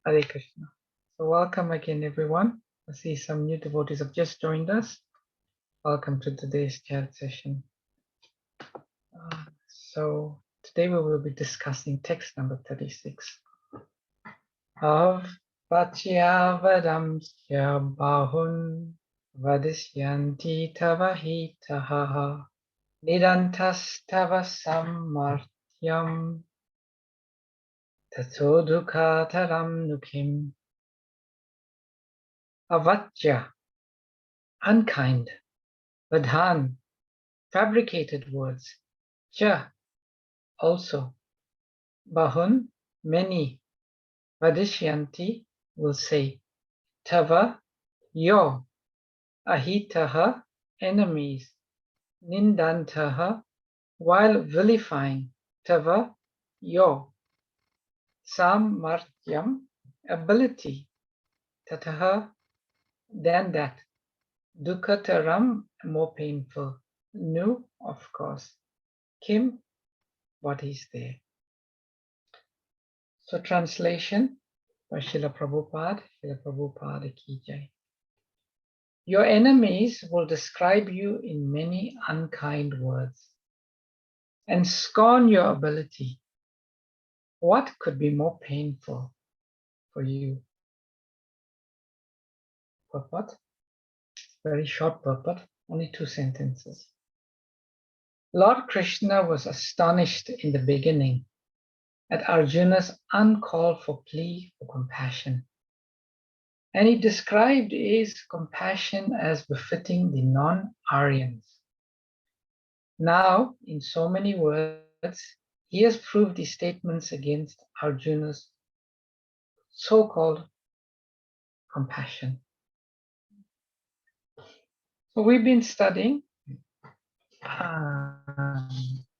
Hare Krishna. So welcome again, everyone. I see some new devotees have just joined us. Welcome to today's chat session. So today we will be discussing text number 36 of Vachiavadamsya Bahun Vadisyanti Tavahitaha Nidantastava Samartyam Tatodukataram Nukim. Avachya, unkind. Vadhan, fabricated words. Cha, also. Bahun, many. Vadishyanti, will say. Tava, your. Ahitaha, enemies. Nindantaha, while vilifying. Tava, your. Samartyam, ability. Tataha, than that. Dukkataram, more painful. Nu, of course. Kim, what is there? So translation by Srila Prabhupada ki jai. Your enemies will describe you in many unkind words and scorn your ability. What could be more painful for you? Purport, very short purport, only 2 sentences. Lord Krishna was astonished in the beginning at Arjuna's uncalled for plea for compassion. And he described his compassion as befitting the non-Aryans. Now, in so many words, he has proved his statements against Arjuna's so-called compassion. So we've been studying the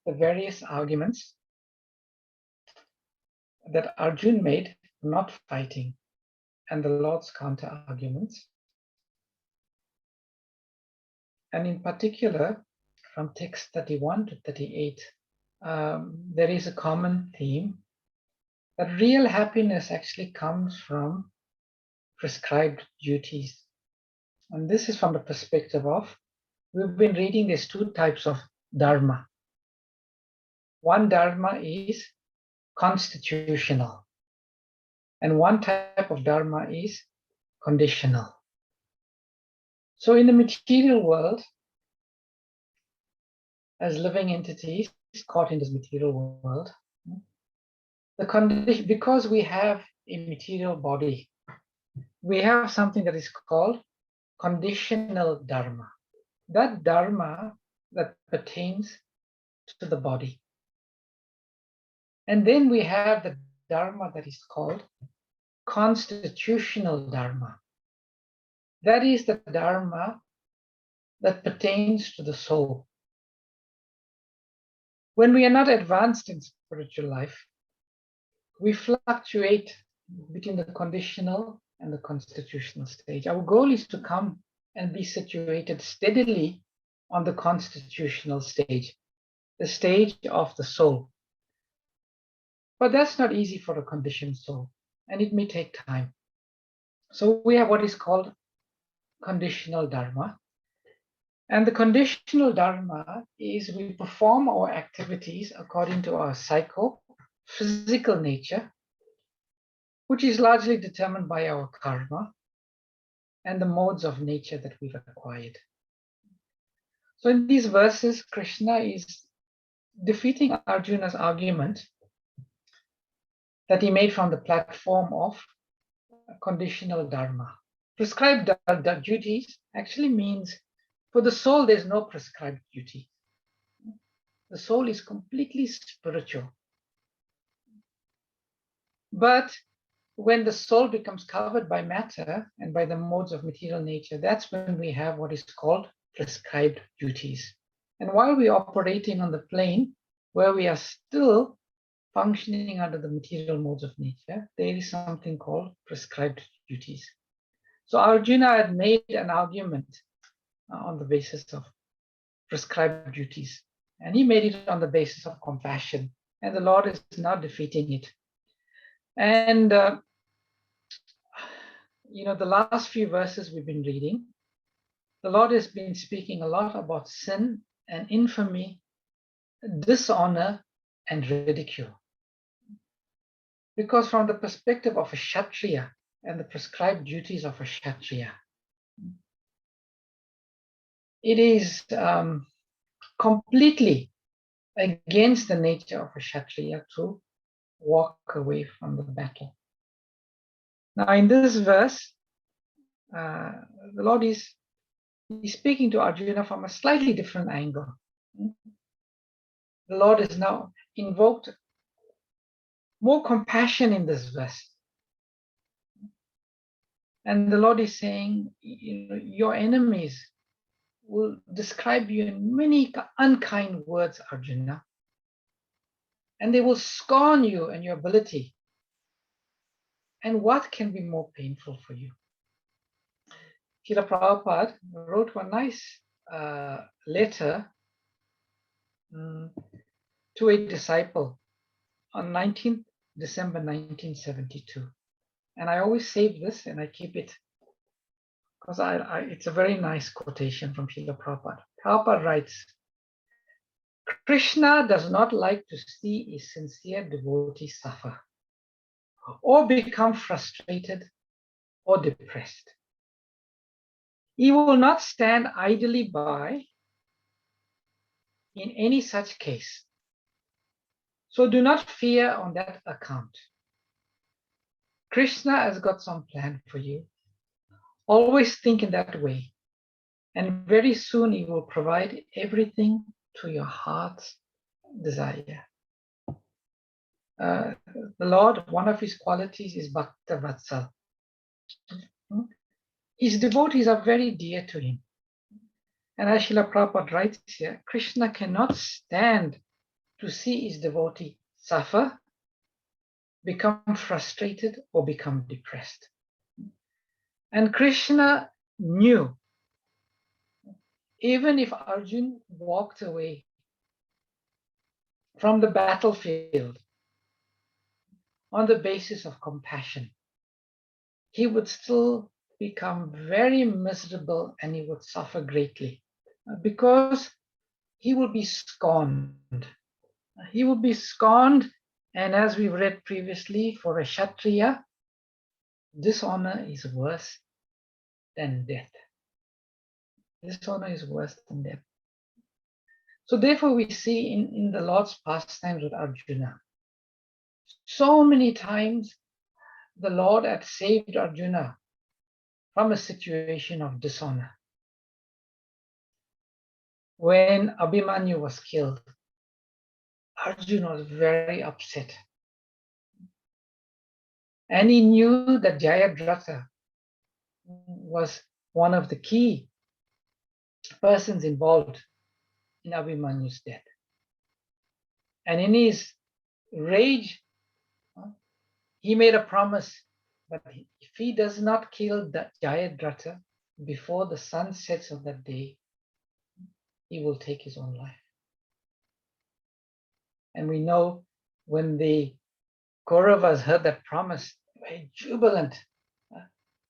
various arguments that Arjuna made for not fighting and the Lord's counter-arguments. And in particular, from text 31 to 38, there is a common theme that real happiness actually comes from prescribed duties. And this is from the perspective of, we've been reading these 2 types of dharma. One dharma is constitutional, and one type of dharma is conditional. So in the material world, as living entities caught in this material world, the condition, because we have a material body, we have something that is called conditional dharma. That dharma that pertains to the body. And then we have the dharma that is called constitutional dharma. That is the dharma that pertains to the soul. When we are not advanced in spiritual life, we fluctuate between the conditional and the constitutional stage. Our goal is to come and be situated steadily on the constitutional stage, the stage of the soul. But that's not easy for a conditioned soul, and it may take time. So we have what is called conditional dharma. And the conditional dharma is we perform our activities according to our psycho-physical nature, which is largely determined by our karma and the modes of nature that we've acquired. So in these verses, Krishna is defeating Arjuna's argument that he made from the platform of conditional dharma. Prescribed duties actually means for the soul, there's no prescribed duty. The soul is completely spiritual. But when the soul becomes covered by matter and by the modes of material nature, that's when we have what is called prescribed duties. And while we're operating on the plane where we are still functioning under the material modes of nature, there is something called prescribed duties. So Arjuna had made an argument on the basis of prescribed duties, and he made it on the basis of compassion, and the Lord is now defeating it. And the last few verses we've been reading, the Lord has been speaking a lot about sin and infamy, dishonor, and ridicule. Because from the perspective of a Kshatriya and the prescribed duties of a Kshatriya, it is completely against the nature of a Kshatriya to walk away from the battle. Now, in this verse, the Lord is speaking to Arjuna from a slightly different angle. The Lord has now invoked more compassion in this verse. And the Lord is saying, your enemies will describe you in many unkind words, Arjuna. And they will scorn you and your ability. And what can be more painful for you? Srila Prabhupada wrote one nice letter to a disciple on 19th December 1972. And I always save this and I keep it because it's a very nice quotation from Srila Prabhupada. Prabhupada writes, Krishna does not like to see a sincere devotee suffer or become frustrated or depressed. He will not stand idly by in any such case. So do not fear on that account. Krishna has got some plan for you. Always think in that way. And very soon he will provide everything to your heart's desire. The Lord, one of his qualities is Bhakta Vatsal. His devotees are very dear to him. And as Srila Prabhupada writes here, Krishna cannot stand to see his devotee suffer, become frustrated, or become depressed. And Krishna knew, even if Arjuna walked away from the battlefield on the basis of compassion, he would still become very miserable and he would suffer greatly because he will be scorned. He will be scorned, and as we read previously, for a Kshatriya, dishonor is worse than death. Dishonor is worse than death. So therefore we see in the Lord's pastimes with Arjuna, so many times the Lord had saved Arjuna from a situation of dishonor. When Abhimanyu was killed, Arjuna was very upset. And he knew that Jayadratha was one of the key persons involved in Abhimanyu's death. And in his rage, he made a promise that if he does not kill Jayadratha before the sun sets of that day, he will take his own life. And we know when the Kauravas heard that promise, they were jubilant.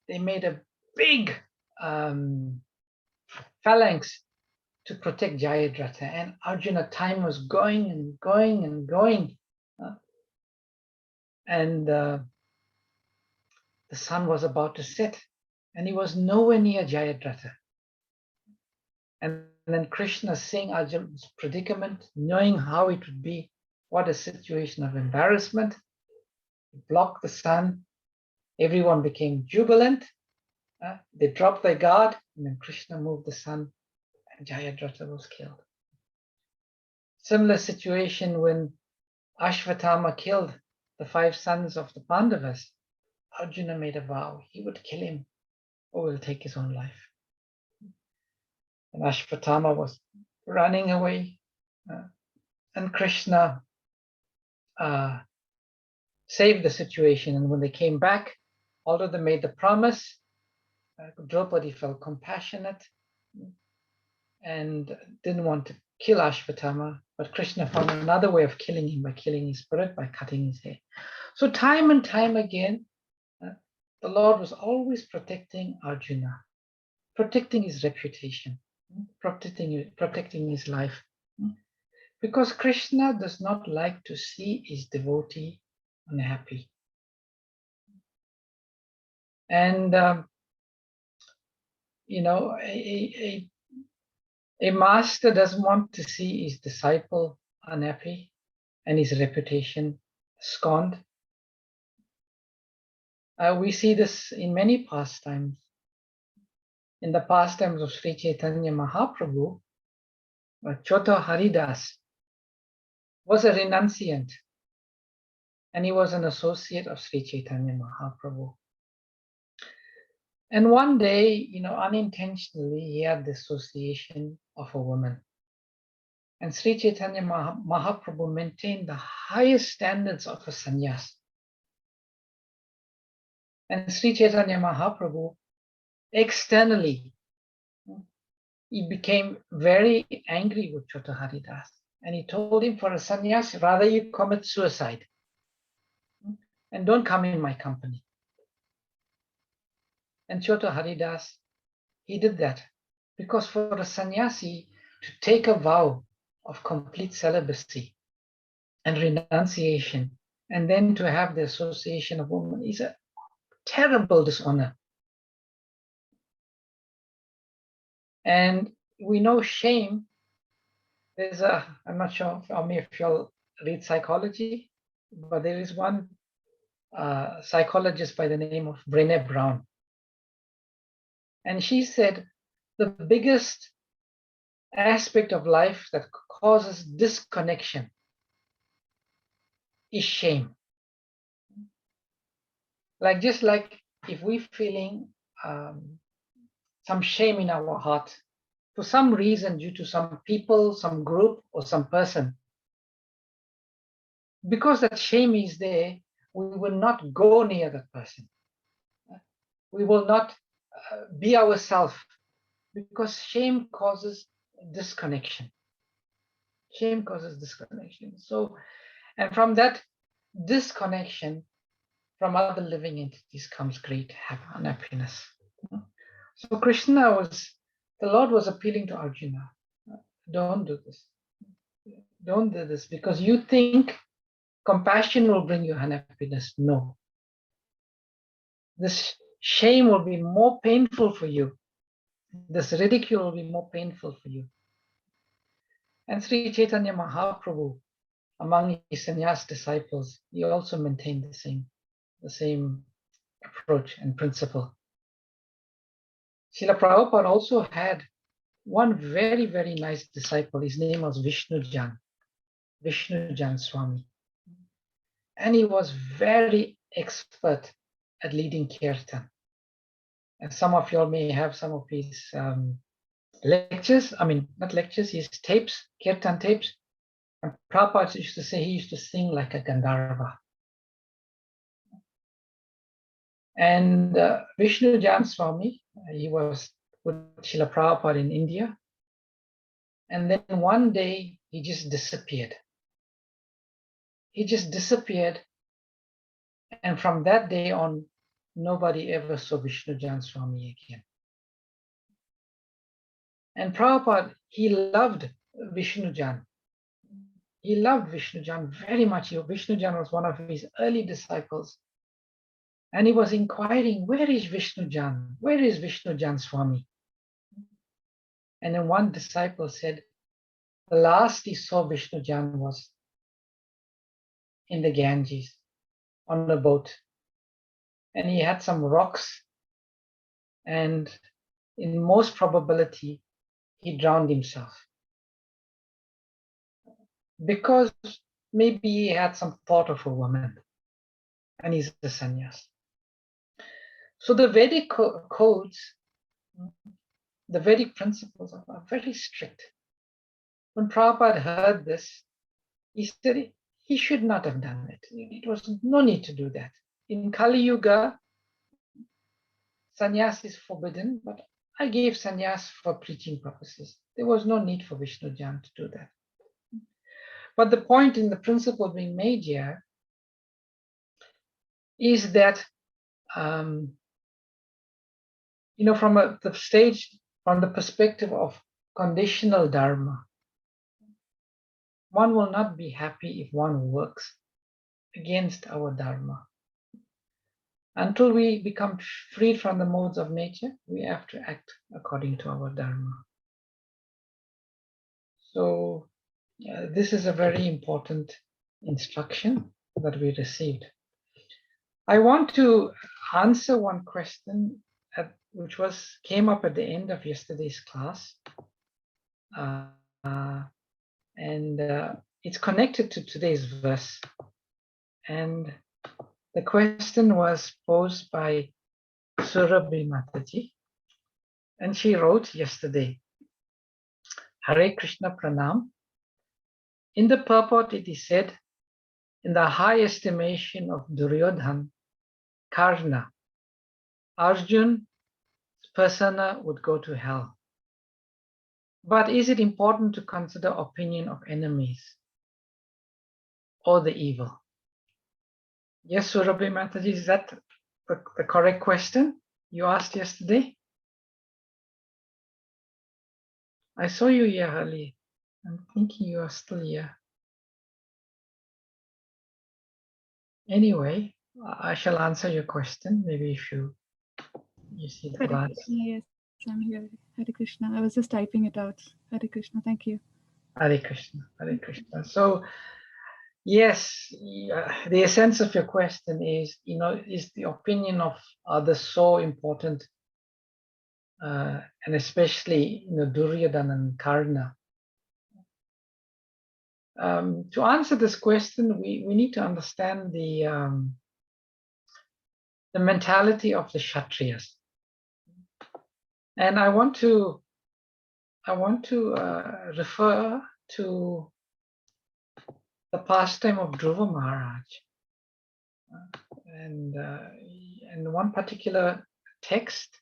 They made a big phalanx to protect Jayadratha. And Arjuna, time was going and going and going. And the sun was about to set. And he was nowhere near Jayadratha. And then Krishna, seeing Arjuna's predicament, knowing how it would be, what a situation of embarrassment, he blocked the sun. Everyone became jubilant. They dropped their guard, and then Krishna moved the sun, and Jayadratha was killed. Similar situation when Ashvatthama killed the 5 sons of the Pandavas. Arjuna made a vow he would kill him or will take his own life. And Ashvatthama was running away, and Krishna saved the situation. And when they came back, although they made the promise, Draupadi felt compassionate and didn't want to kill Ashvatthama, but Krishna found another way of killing him by killing his spirit, by cutting his hair. So time and time again, the Lord was always protecting Arjuna, protecting his reputation, protecting his life. Because Krishna does not like to see his devotee unhappy. And, a master doesn't want to see his disciple unhappy and his reputation scorned. We see this in many pastimes. In the pastimes of Sri Chaitanya Mahaprabhu, Chota Haridas was a renunciant, and he was an associate of Sri Chaitanya Mahaprabhu. And one day, unintentionally, he had the association of a woman. And Sri Chaitanya Mahaprabhu maintained the highest standards of a sannyas. And Sri Chaitanya Mahaprabhu, externally, he became very angry with Chota Haridas. And he told him, for a sannyas, rather you commit suicide. And don't come in my company. And Chota Haridas, he did that. Because for a sannyasi to take a vow of complete celibacy and renunciation, and then to have the association of women is a terrible dishonor. And we know shame. I'm not sure if you'll read psychology, but there is one psychologist by the name of Brené Brown. And she said the biggest aspect of life that causes disconnection is shame. Just like if we're feeling some shame in our heart for some reason, due to some people, some group, or some person, because that shame is there, we will not go near that person. We will not be ourselves, because shame causes disconnection. Shame causes disconnection. So, and from that disconnection from other living entities comes great unhappiness. So the Lord was appealing to Arjuna, don't do this. Don't do this, because you think compassion will bring you unhappiness. No. This shame will be more painful for you. This ridicule will be more painful for you. And Sri Chaitanya Mahaprabhu, among his sannyas disciples, he also maintained the same approach and principle. Srila Prabhupada also had one very, very nice disciple. His name was Vishnujan Swami. And he was very expert at leading kirtan. And some of you all may have some of his lectures. Not lectures, his tapes, kirtan tapes. And Prabhupada used to say he used to sing like a Gandharva. And Vishnujan Swami, he was with Srila Prabhupada in India. And then one day he just disappeared. And from that day on, nobody ever saw Vishnujan Swami again. And Prabhupada, he loved Vishnujan. He loved Vishnujan very much. Vishnujan was one of his early disciples. And he was inquiring, where is Vishnujan? Where is Vishnujan Swami? And then one disciple said, the last he saw Vishnujan was in the Ganges on a boat. And he had some rocks. And in most probability, he drowned himself. Because maybe he had some thought of a woman. And he's a sannyas. So the Vedic codes, the Vedic principles are very strict. When Prabhupada heard this, he said he should not have done it. It was no need to do that. In Kali Yuga, sannyas is forbidden, but I gave sannyas for preaching purposes. There was no need for Vishnujan to do that. But the point in the principle being made here is that from from the perspective of conditional dharma, one will not be happy if one works against our dharma. Until we become freed from the modes of nature, we have to act according to our dharma. So this is a very important instruction that we received. I want to answer one question which came up at the end of yesterday's class. And it's connected to today's verse. And the question was posed by Surabhi Mataji. And she wrote yesterday, Hare Krishna Pranam. In the purport it is said, in the high estimation of Duryodhan, Karna, Arjun's persona would go to hell. But is it important to consider opinion of enemies or the evil? Yes, Surabhi Mataji, is that the correct question you asked yesterday? I saw you here earlier. I'm thinking you are still here. Anyway, I shall answer your question. Maybe if you see the glance. Yes, I'm here. Hare Krishna. I was just typing it out. Hare Krishna. Thank you. Hare Krishna. Hare Krishna. So, yes, the essence of your question is, is the opinion of others so important? And especially, Duryodhana and Karna. To answer this question, we need to understand the mentality of the Kshatriyas. And I want to refer to the pastime of Dhruva Maharaj, and one particular text.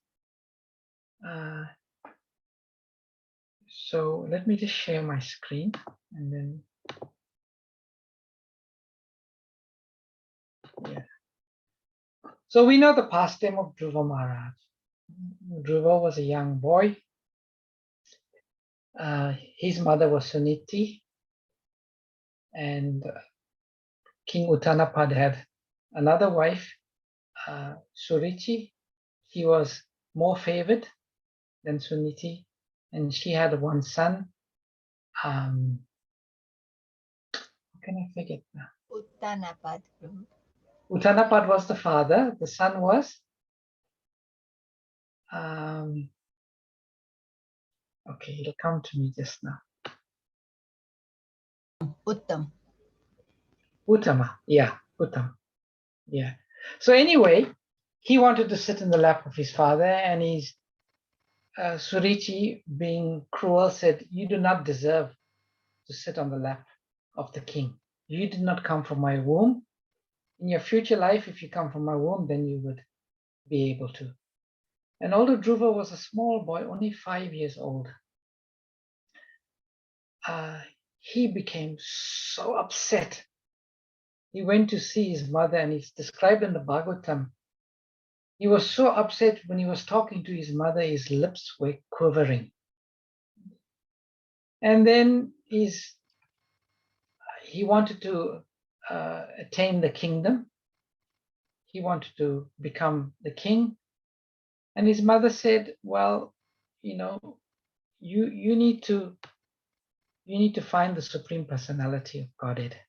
So let me just share my screen, and then yeah. So we know the pastime of Dhruva Maharaj. Dhruva was a young boy. His mother was Suniti, and King Uttanapad had another wife, Surichi. She was more favored than Suniti, and she had one son. How can I forget now? Uttanapad. Uttanapad was the father. The son was okay, it'll come to me just now. Uttama, yeah, Uttama, yeah. So anyway, he wanted to sit in the lap of his father, and his Surichi, being cruel, said, "You do not deserve to sit on the lap of the king. You did not come from my womb. In your future life, if you come from my womb, then you would be able to." And although Dhruva was a small boy, only 5 years old, he became so upset. He went to see his mother, and it's described in the Bhagavatam. He was so upset when he was talking to his mother, his lips were quivering. And then he wanted to attain the kingdom. He wanted to become the king. And his mother said, "Well, you need to find the Supreme Personality of Godhead.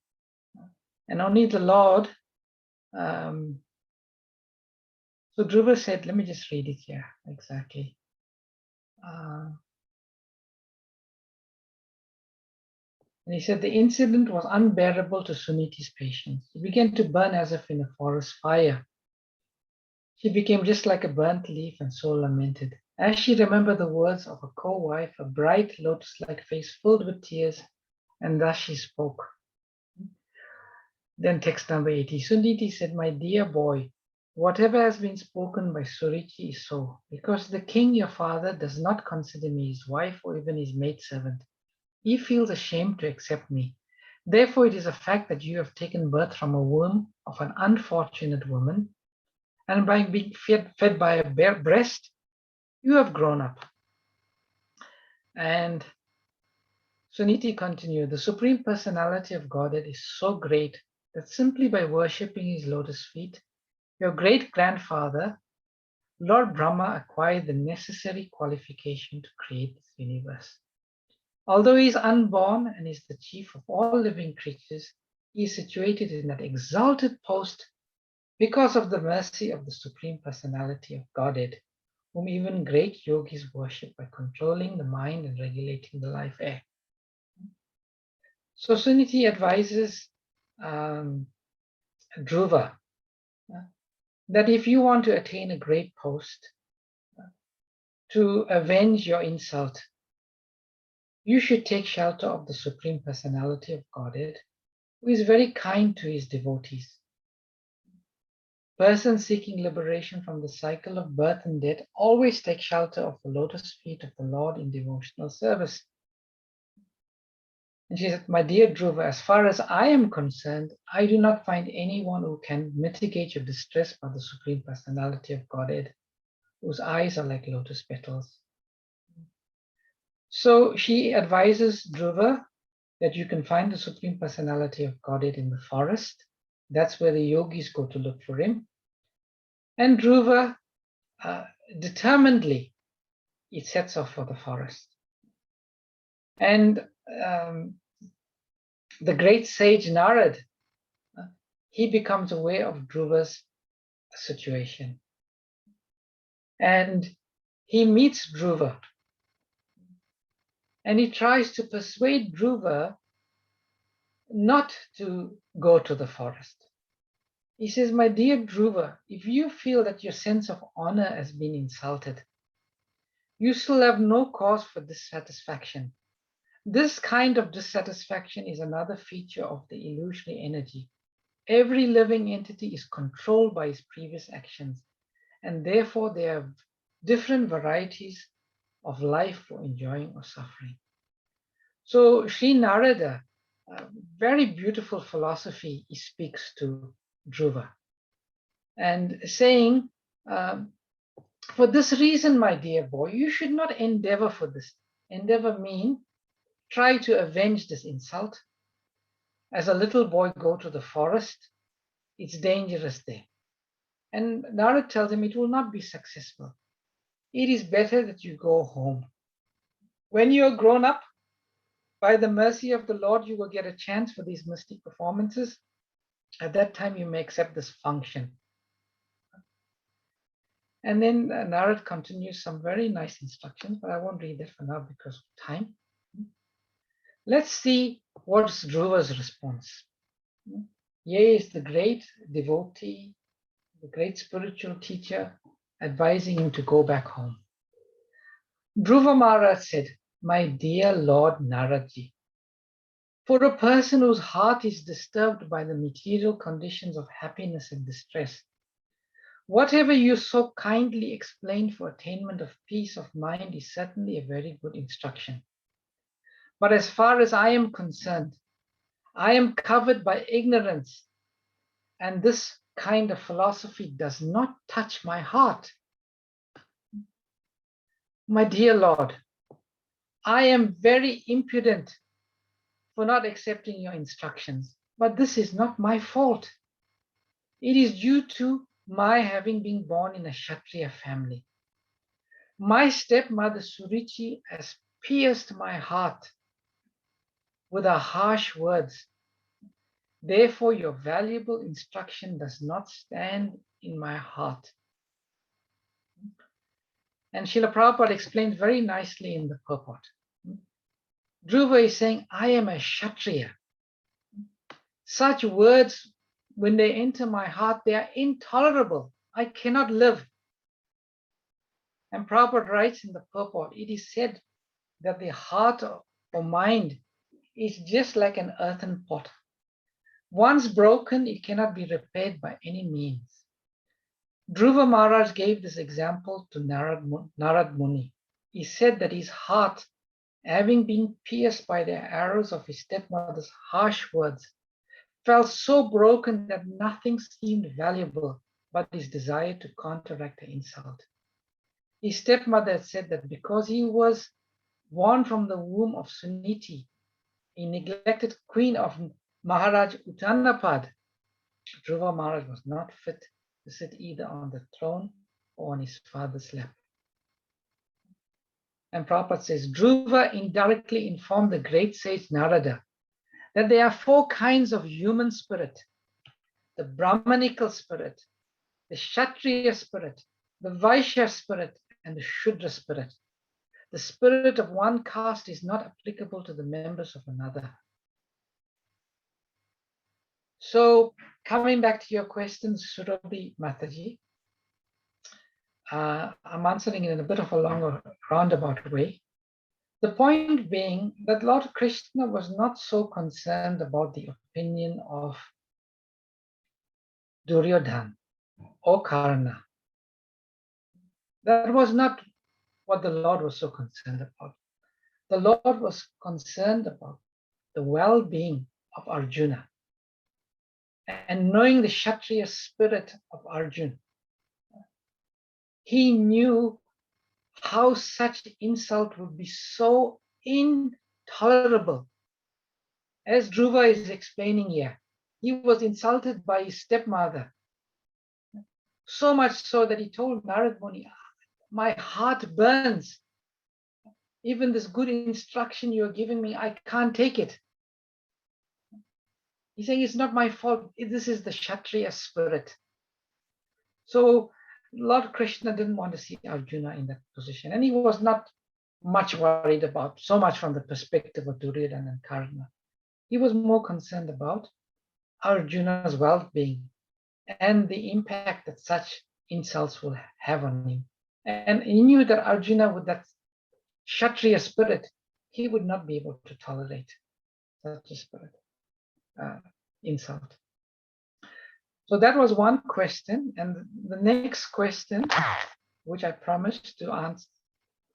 And only the Lord." So Dhruva said, let me just read it here exactly. And he said, the incident was unbearable to Suniti's patience. She began to burn as if in a forest fire. She became just like a burnt leaf and so lamented. As she remembered the words of a co-wife, a bright lotus-like face filled with tears, and thus she spoke. Then text number 80. Suniti said, my dear boy, whatever has been spoken by Surichi is so, because the king, your father, does not consider me his wife or even his maidservant. He feels ashamed to accept me. Therefore, it is a fact that you have taken birth from a womb of an unfortunate woman, And by being fed by a bare breast, you have grown up. And Suniti continued, the Supreme Personality of Godhead is so great that simply by worshipping his lotus feet, your great-grandfather, Lord Brahma, acquired the necessary qualification to create this universe. Although he is unborn and is the chief of all living creatures, he is situated in that exalted post because of the mercy of the Supreme Personality of Godhead, whom even great yogis worship by controlling the mind and regulating the life air. So Suniti advises Dhruva that if you want to attain a great post, to avenge your insult, you should take shelter of the Supreme Personality of Godhead, who is very kind to his devotees. Persons seeking liberation from the cycle of birth and death always take shelter of the lotus feet of the Lord in devotional service. And she said, my dear Dhruva, as far as I am concerned, I do not find anyone who can mitigate your distress but the Supreme Personality of Godhead, whose eyes are like lotus petals. So she advises Dhruva that you can find the Supreme Personality of Godhead in the forest. That's where the yogis go to look for him. And Dhruva determinedly, it sets off for the forest. And the great sage Narad, he becomes aware of Dhruva's situation. And he meets Dhruva. And he tries to persuade Dhruva not to go to the forest. He says, my dear Dhruva, if you feel that your sense of honor has been insulted, you still have no cause for dissatisfaction. This kind of dissatisfaction is another feature of the illusionary energy. Every living entity is controlled by its previous actions, and therefore there are different varieties of life for enjoying or suffering. So Sri Narada, very beautiful philosophy he speaks to Dhruva, and saying, for this reason, my dear boy, you should not endeavor for this. Endeavor mean try to avenge this insult. As a little boy go to the forest, it's dangerous there. And Narada tells him it will not be successful. It is better that you go home. When you're grown up, by the mercy of the Lord, you will get a chance for these mystic performances. At that time, you may accept this function. And then Narad continues some very nice instructions, but I won't read that for now because of time. Let's see what's Dhruva's response. Ye is the great devotee, the great spiritual teacher, advising him to go back home. Dhruva Maharaj said, my dear Lord Naradji, for a person whose heart is disturbed by the material conditions of happiness and distress, whatever you so kindly explained for attainment of peace of mind is certainly a very good instruction. But as far as I am concerned, I am covered by ignorance, and this kind of philosophy does not touch my heart. My dear Lord, I am very impudent for not accepting your instructions, but this is not my fault. It is due to my having been born in a Kshatriya family. My stepmother Surichi has pierced my heart with her harsh words. Therefore, your valuable instruction does not stand in my heart. And Srila Prabhupada explains very nicely in the purport. Dhruva is saying, I am a Kshatriya. Such words, when they enter my heart, they are intolerable. I cannot live. And Prabhupada writes in the purport, it is said that the heart or mind is just like an earthen pot. Once broken, it cannot be repaired by any means. Dhruva Maharaj gave this example to Narad Muni. He said that his heart, having been pierced by the arrows of his stepmother's harsh words, felt so broken that nothing seemed valuable but his desire to counteract the insult. His stepmother said that because he was born from the womb of Suniti, a neglected queen of Maharaj Uttanapad, Dhruva Maharaj was not fit to sit either on the throne or on his father's lap. And Prabhupada says, Dhruva indirectly informed the great sage Narada that there are 4 kinds of human spirit: the Brahmanical spirit, the Kshatriya spirit, the Vaishya spirit, and the Shudra spirit. The spirit of one caste is not applicable to the members of another. So, coming back to your question, Surabhi Mataji, I'm answering it in a bit of a longer roundabout way. The point being that Lord Krishna was not so concerned about the opinion of Duryodhana or Karna. That was not what the Lord was so concerned about. The Lord was concerned about the well-being of Arjuna. And knowing the Kshatriya spirit of Arjuna, he knew how such insult would be so intolerable. As Dhruva is explaining here, he was insulted by his stepmother, so much so that he told Narad Muni, my heart burns. Even this good instruction you're giving me, I can't take it. He's saying it's not my fault. This is the Kshatriya spirit. So Lord Krishna didn't want to see Arjuna in that position. And he was not much worried about, so much from the perspective of Duryodhana and Karna. He was more concerned about Arjuna's well-being and the impact that such insults will have on him. And he knew that Arjuna, with that Kshatriya spirit, he would not be able to tolerate such a spirit, insult. So that was one question. And the next question, which I promised to answer,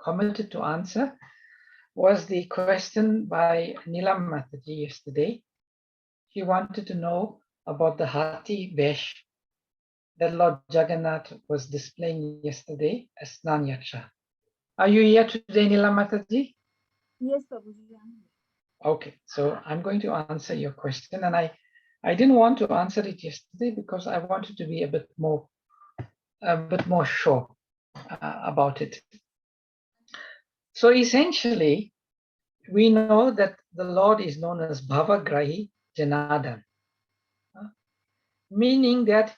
committed to answer, was the question by Neelam Mataji yesterday. She wanted to know about the Hathi Vesh that Lord Jagannath was displaying yesterday as Snan Yatra. Are you here today, Neelam Mataji? Yes, Prabhu. Okay, so I'm going to answer your question, and I didn't want to answer it yesterday because I wanted to be a bit more sure about it. So essentially, we know that the Lord is known as Bhavagrahi Janardhan, meaning that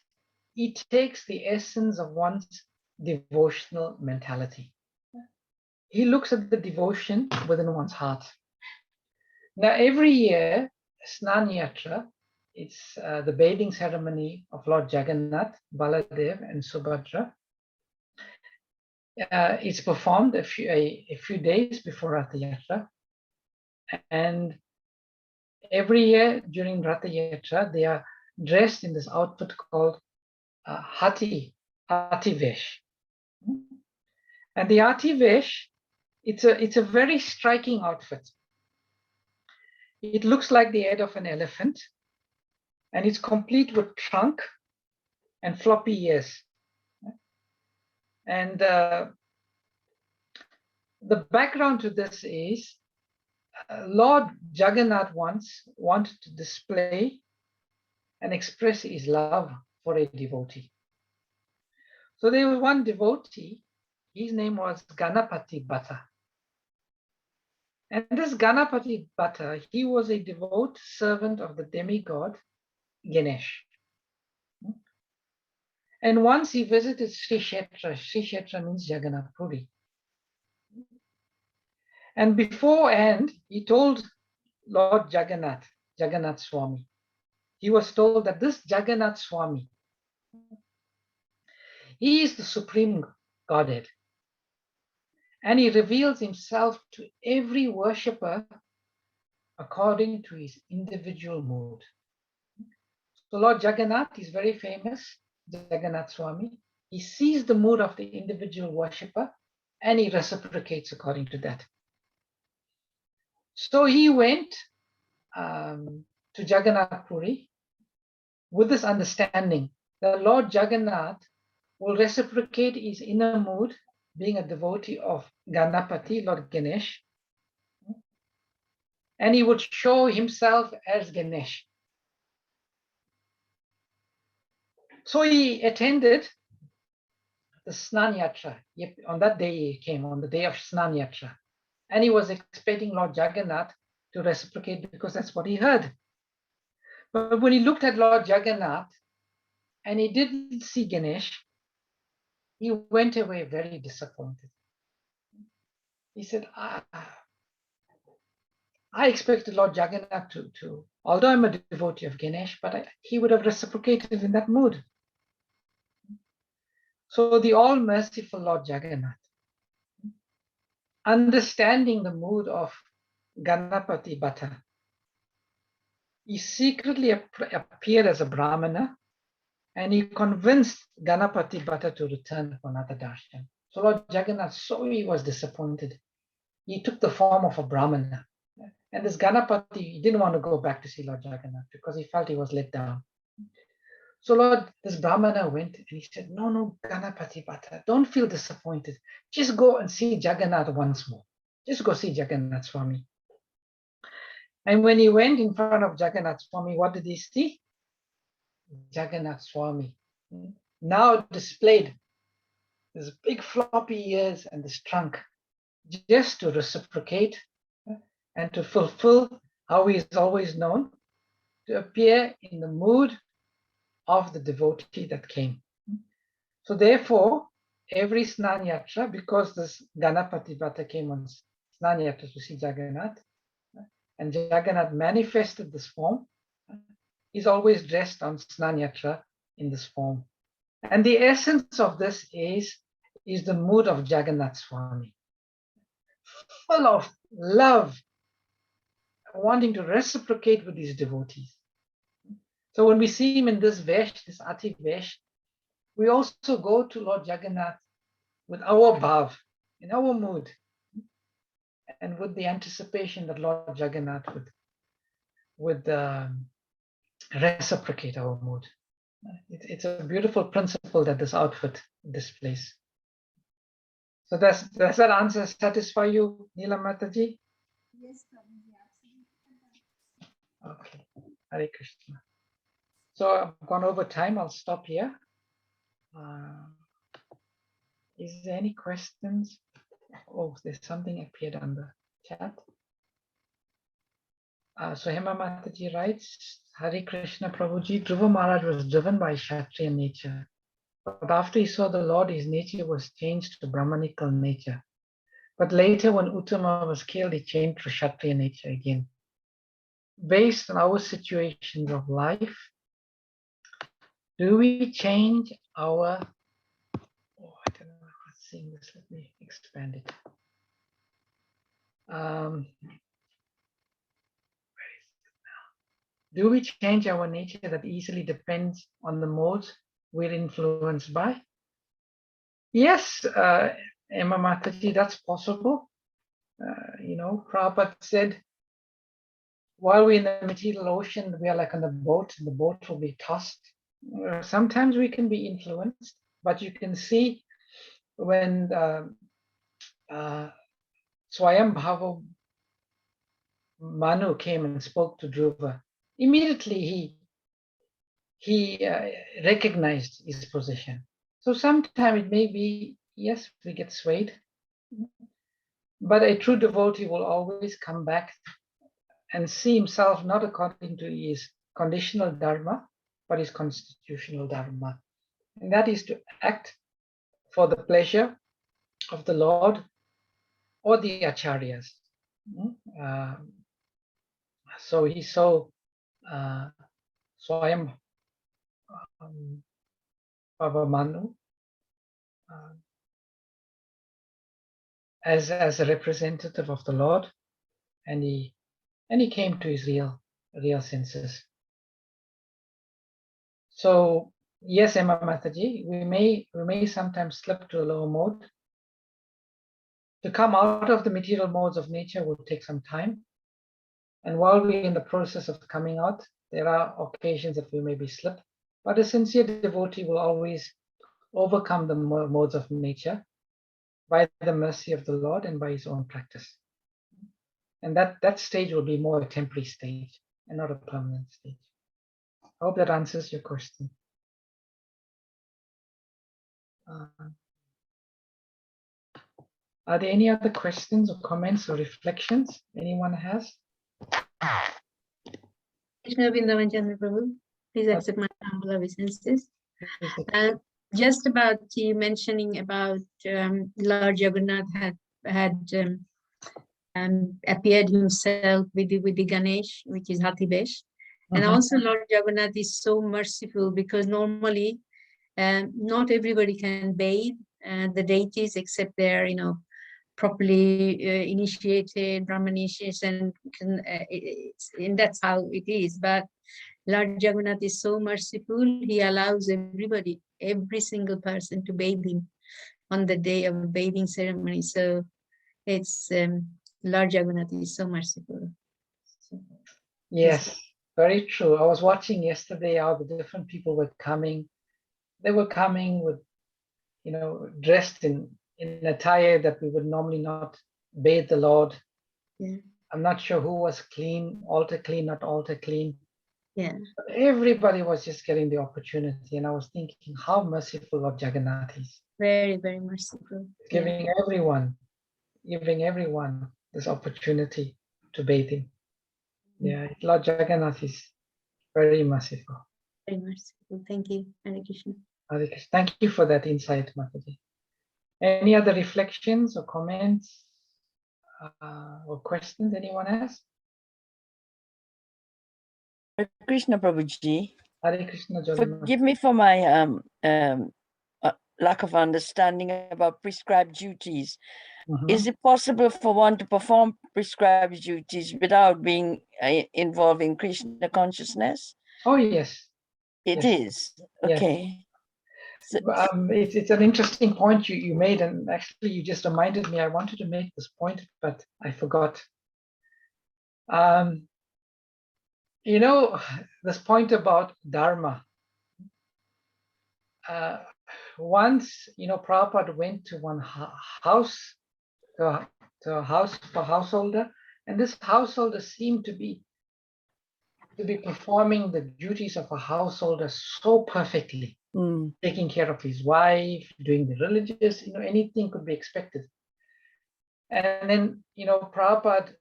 he takes the essence of one's devotional mentality. He looks at the devotion within one's heart. Now, every year, Snan Yatra, it's the bathing ceremony of Lord Jagannath, Baladev, and Subhadra. It's performed a few days before Ratha Yatra. And every year during Ratha Yatra, they are dressed in this outfit called Hathi Vesh. And the Hathi Vesh, it's a very striking outfit. It looks like the head of an elephant, and it's complete with trunk and floppy ears. And the background to this is Lord Jagannath once wanted to display and express his love for a devotee. So there was one devotee, his name was Ganapati Bhatta. And this Ganapati Bhatta, he was a devout servant of the demigod Ganesh. And once he visited Sri Kshetra. Sri Kshetra means Jagannath Puri. And beforehand, he told Lord Jagannath Swami, he was told that this Jagannath Swami, he is the supreme Godhead. And he reveals himself to every worshipper according to his individual mood. So Lord Jagannath is very famous, Jagannath Swami. He sees the mood of the individual worshipper and he reciprocates according to that. So he went to Jagannath Puri with this understanding the Lord Jagannath will reciprocate his inner mood, being a devotee of Ganapati, Lord Ganesh, and he would show himself as Ganesh. So he attended the Snan Yatra. On that day he came, on the day of Snan Yatra. And he was expecting Lord Jagannath to reciprocate because that's what he heard. But when he looked at Lord Jagannath and he didn't see Ganesh, he went away very disappointed. He said, I expected Lord Jagannath to, although I'm a devotee of Ganesh, but he would have reciprocated in that mood. So the all-merciful Lord Jagannath, understanding the mood of Ganapati Bhatta, he secretly appeared as a Brahmana and he convinced Ganapati Bhatta to return for another darshan. So Lord Jagannath, so he was disappointed. He took the form of a Brahmana. And this Ganapati, he didn't want to go back to see Lord Jagannath because he felt he was let down. So this Brahmana went and he said, no, Ganapati Bhatta, don't feel disappointed. Just go and see Jagannath once more. Just go see Jagannath Swami. And when he went in front of Jagannath Swami, what did he see? Jagannath Swami, now displayed this big floppy ears and this trunk, just to reciprocate and to fulfill how he is always known, to appear in the mood of the devotee that came. So therefore, every Snan Yatra, because this Ganapati Bhatta came on Snan Yatra to see Jagannath, and Jagannath manifested this form, is always dressed on Snan Yatra in this form. And the essence of this is the mood of Jagannath Swami, full of love, wanting to reciprocate with these devotees. So when we see him in this Vesh, this Ati Vesh, we also go to Lord Jagannath with our bhav, in our mood, and with the anticipation that Lord Jagannath would reciprocate our mood. It's a beautiful principle that this outfit displays. So does that answer satisfy you, Neela Mataji? Yes, Prabhu, absolutely. Okay, Hare Krishna. So I've gone over time, I'll stop here. Is there any questions? Oh, there's something appeared on the chat. So Hema Mataji writes, Hare Krishna Prabhuji, Dhruva Maharaj was driven by Kshatriya nature. But after he saw the Lord, his nature was changed to Brahmanical nature. But later when Uttama was killed, he changed to Kshatriya nature again. Based on our situations of life, do we change our, I don't know, let's see this, let me expand it. Where is it now? Do we change our nature that easily depends on the modes we're influenced by? Yes, Emma Mataji, that's possible. Prabhupada said, while we're in the material ocean, we are like on a boat, and the boat will be tossed. Sometimes we can be influenced, but you can see when Swayam Bhava Manu came and spoke to Dhruva, immediately he recognized his position. So sometimes it may be, yes, we get swayed, but a true devotee will always come back and see himself not according to his conditional dharma, but his constitutional dharma. And that is to act for the pleasure of the Lord or the acharyas. So he saw Swayam Bhava as a representative of the Lord, and he came to his real senses. So yes, Emma Mataji, we may sometimes slip to a lower mode. To come out of the material modes of nature will take some time. And while we're in the process of coming out, there are occasions that we maybe slip. But a sincere devotee will always overcome the modes of nature by the mercy of the Lord and by his own practice. And that stage will be more a temporary stage and not a permanent stage. I hope that answers your question. Are there any other questions or comments or reflections anyone has? Krishna Vrindavan Chandra Prabhu, please accept my humble obeisances. Just about you mentioning about Lord Jagannath had appeared himself with the Ganesh, which is Hathibesh. And also Lord Jagannath is so merciful because normally not everybody can bathe the deities except they're, properly initiated, Brahman initiation, and that's how it is. But Lord Jagannath is so merciful, he allows everybody, every single person to bathe him on the day of bathing ceremony. So it's Lord Jagannath is so merciful. Yes, very true. I was watching yesterday how the different people were coming. They were coming with, dressed in attire that we would normally not bathe the Lord. Yeah. I'm not sure who was clean, altar clean, not altar clean. Yeah. But everybody was just getting the opportunity. And I was thinking how merciful Lord Jagannath is. Very, very merciful. Giving everyone this opportunity to bathe him. Yeah, Lord Jagannath is very merciful. Very merciful. Thank you, Hare Krishna. Hare Krishna. Thank you for that insight, Mataji. Any other reflections or comments or questions anyone has? Hare Krishna Prabhuji. Hare Krishna. Forgive me for my lack of understanding about prescribed duties. Is it possible for one to perform prescribed duties without being involved in Krishna consciousness? Oh, yes. It is. Okay. Yes. It's an interesting point you made, and actually you just reminded me. I wanted to make this point, but I forgot. This point about Dharma. Once, Prabhupada went to one house, to a house for householder, and this householder seemed to be performing the duties of a householder so perfectly. Taking care of his wife, doing the religious, anything could be expected. And then, Prabhupada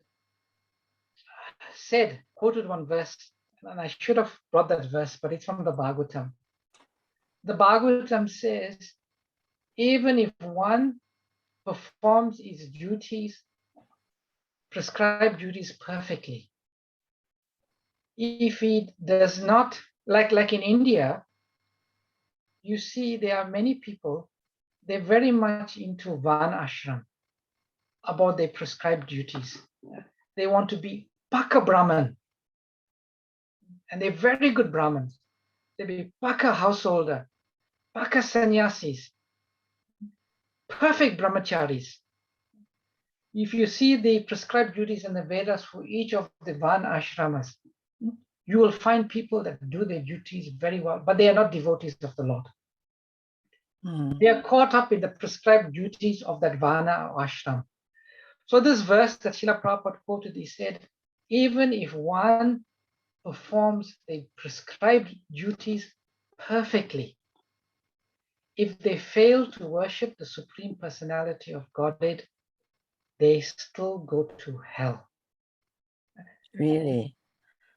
quoted one verse, and I should have brought that verse, but it's from the Bhagavatam. The Bhagavatam says, even if one performs his duties, prescribed duties perfectly, if he does not, like in India, you see there are many people, they're very much into Van Ashram, about their prescribed duties. They want to be Paka Brahman, and they're very good Brahmins. They be Paka householder, Paka sannyasis, perfect brahmacharis. If you see the prescribed duties in the Vedas for each of the Van Ashramas, you will find people that do their duties very well, but they are not devotees of the Lord. They are caught up in the prescribed duties of that Vana ashram. So this verse that Srila Prabhupada quoted, he said, even if one performs the prescribed duties perfectly, if they fail to worship the Supreme Personality of Godhead, they still go to hell. Really?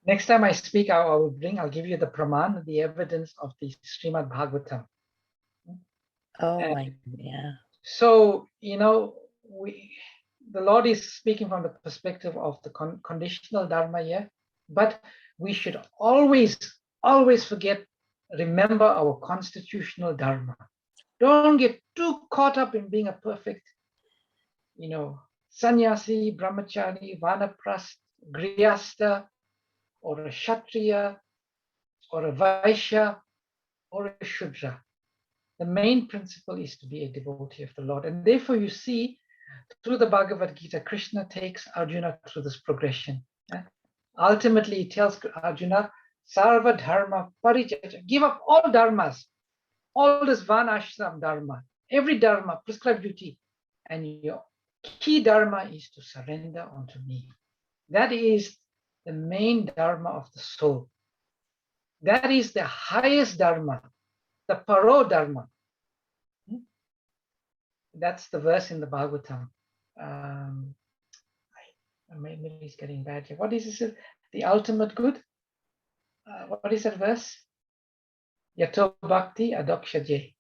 Next time I speak, I'll give you the praman, the evidence of the Srimad Bhagavatam. Oh, yeah. So, the Lord is speaking from the perspective of the conditional dharma here, but we should always remember our constitutional dharma. Don't get too caught up in being a perfect, sannyasi, brahmachari, vanaprast, grihastha, or a kshatriya, or a vaishya, or a shudra. The main principle is to be a devotee of the Lord. And therefore you see, through the Bhagavad Gita, Krishna takes Arjuna through this progression. Ultimately, he tells Arjuna, Sarva dharma parityajya. Give up all dharmas, all this Varnashram dharma, every dharma, prescribed duty, and your key dharma is to surrender unto me. That is the main dharma of the soul. That is the highest dharma, the paro dharma. That's the verse in the Bhagavatam. Maybe it's getting bad here. What is it? The ultimate good? What is that verse? Yato bhakti adokshaje.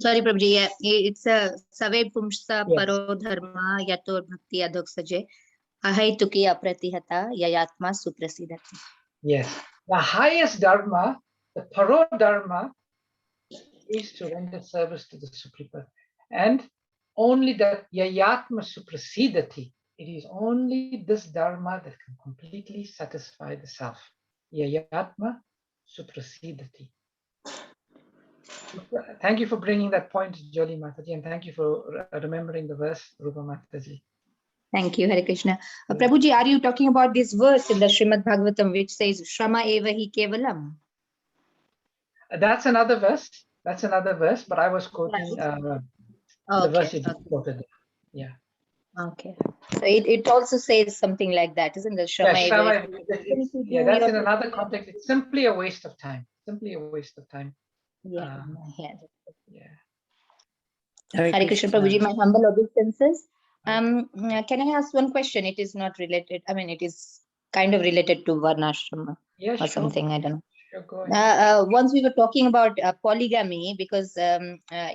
Sorry, Prabhuji. Yeah, it's a Save Pumsa Yes. Paro Dharma Yato Bhakti Adoksaje Ahai Tuki Apratihata Yayatma Suprasidati. Yes. The highest dharma, the paro dharma, is to render service to the Supreme. And only that yayatma suprasidati, it is only this dharma that can completely satisfy the self. Yayatma suprasidati. Thank you for bringing that point, Joli Mataji, and thank you for remembering the verse, Rupa Mataji. Thank you, Hare Krishna. Prabhuji, are you talking about this verse in the Srimad Bhagavatam which says Shrama eva hi kevalam? That's another verse. That's another verse, but I was quoting the verse you quoted. Yeah. Okay. So it also says something like that, isn't it? Shrama eva. Yeah, that's in another context. It's simply a waste of time. Simply a waste of time. Yeah. Yeah. Hare Krishna, Prabhuji, my humble obeisances. Can I ask one question? It is not related. I mean, it is kind of related to Varnashrama or something. I don't know. Sure, go ahead. Once we were talking about polygamy, because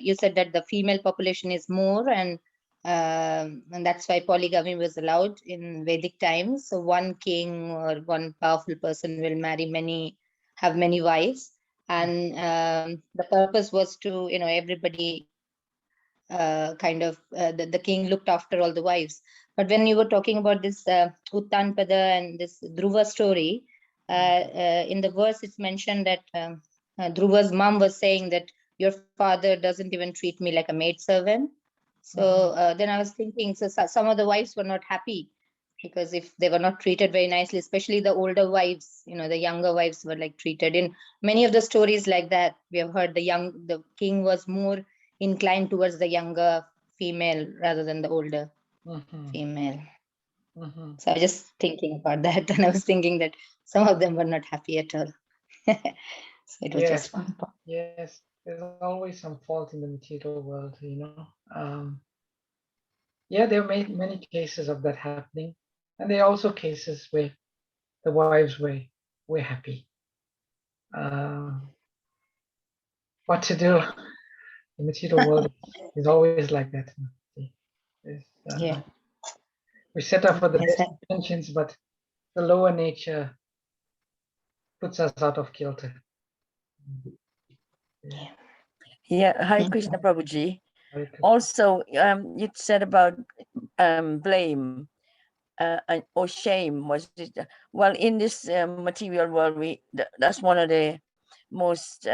you said that the female population is more, and that's why polygamy was allowed in Vedic times. So one king or one powerful person will have many wives, and the purpose was to, everybody the king looked after all the wives. But when you were talking about this Uttanpada and this Dhruva story, in the verse it's mentioned that Dhruva's mom was saying that your father doesn't even treat me like a maidservant. So then I was thinking, so some of the wives were not happy, because if they were not treated very nicely, especially the older wives, the younger wives were like treated. In many of the stories like that, we have heard the king was more inclined towards the younger female rather than the older female. So I was just thinking about that, and I was thinking that some of them were not happy at all. So it was just one part. Yes, there's always some fault in the material world, Yeah, there are many cases of that happening, and there are also cases where the wives were happy. What to do? The material world is always like that. Yeah. We set up for the best intentions, but the lower nature puts us out of kilter. Yeah, Hare Krishna Prabhuji. Also, you said about blame or shame. Was it? Well, in this material world, that's one of the most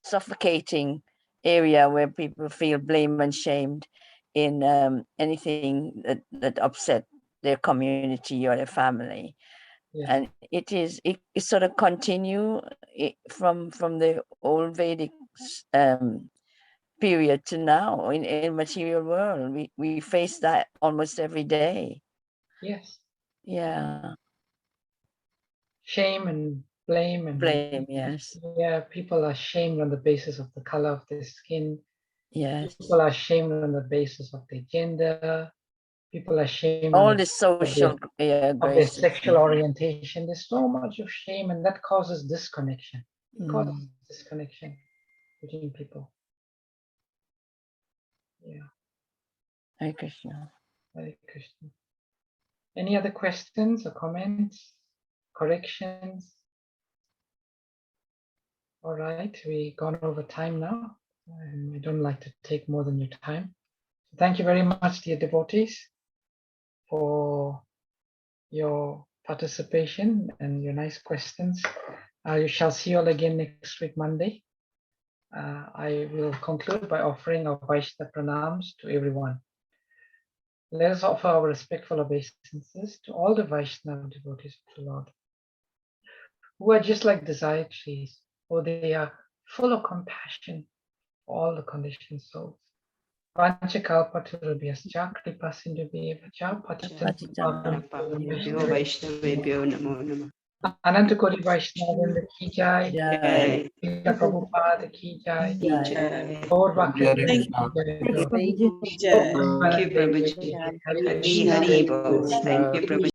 suffocating area where people feel blame and shamed in anything that upset their community or their family. And it sort of continue from the old Vedic period to now in material world. We face that almost every day. Yes. Yeah. Shame and blame and blame. Yes. Yeah, people are shamed on the basis of the color of their skin. Yes. People are shamed on the basis of their gender. People are shamed all the social of their sexual orientation. There's so much of shame, and that causes disconnection. It causes disconnection between people. Yeah. Hare Krishna. Hare Krishna. Any other questions or comments, corrections? All right, we've gone over time now, and I don't like to take more than your time. So thank you very much, dear devotees, for your participation and your nice questions. You shall see you all again next week, Monday. I will conclude by offering our Vaishnava pranams to everyone. Let us offer our respectful obeisances to all the Vaishnava devotees of the Lord. who are just like desire trees, or they are full of compassion for all the conditioned souls. Vanchakalpatarubhyascha kripasindubhyevacha patitanam Pavanebhyo Vaishnavebhyo Namo Namah. Anantakoti Vaishnavendra ki jai, Jai. Srila Prabhupada ki jai, Jai. Gaur Bhakta Hare ki Krishna. jai. Thank you, Prabhuji. Hari Hari Bol. Thank you, Prabhuji.